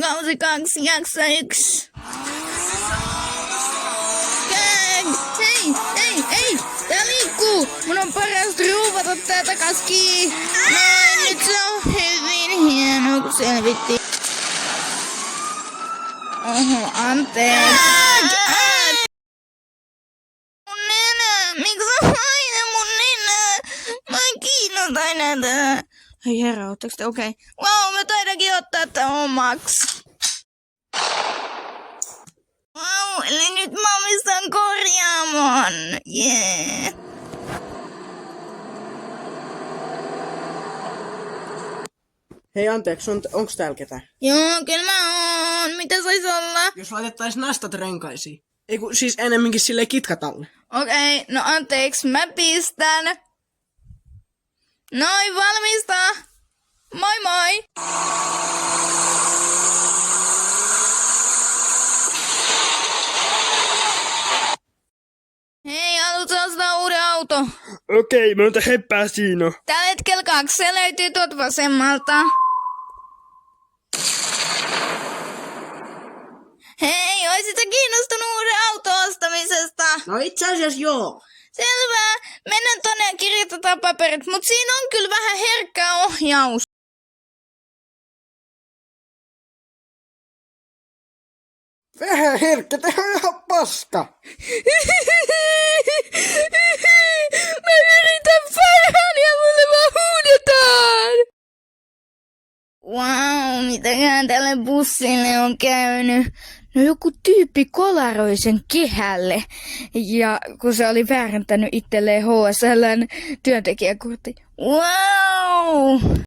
kausi 2, jakso 1. Ei! Tää liikkuu! Mun on paras ruuvata tää takas kiinni. Noin, nyt se on hyvin hienoa, kun selvittiin. Oho, anteeksi. Mun nenä! Miksi on aina mun nenä? Mä en kiinnota enää tää. Hei herra, ootteko te okei? Wow, mä taidankin ottaa tää omaks. Wow, eli nyt mä omistan korjaamon. Yeah. Hei anteeksi, onks täällä ketään? Joo, kyllä mä oon. Mitä sais olla? Jos laitettais nastat renkaisiin. Ei kun siis enemminkin silleen kitkatalle. Okei, no anteeksi, mä pistän. Noin, valmista. Moi moi. Hei, haluatko ostaa uuden auto? Okei, monta heppää siinä on. Tällä hetkellä 2, se löytyy tuolta vasemmalta. Hei, oisit sä kiinnostunut uuden auton ostamisesta? No itse asiassa joo. Selvä, mennään tonne ja kirjoitetaan paperit, mut siinä on kyllä vähän herkkä ohjaus. Vähän herkkä, tää on ihan paska. Mä yritän parhaan ja mulle vaan huudetaan. Wow, mitäkään tälle bussille on käynyt? No joku tyyppi kolaroi sen kehälle, ja kun se oli väärentänyt itselleen HSL:n työntekijäkortti. Wow!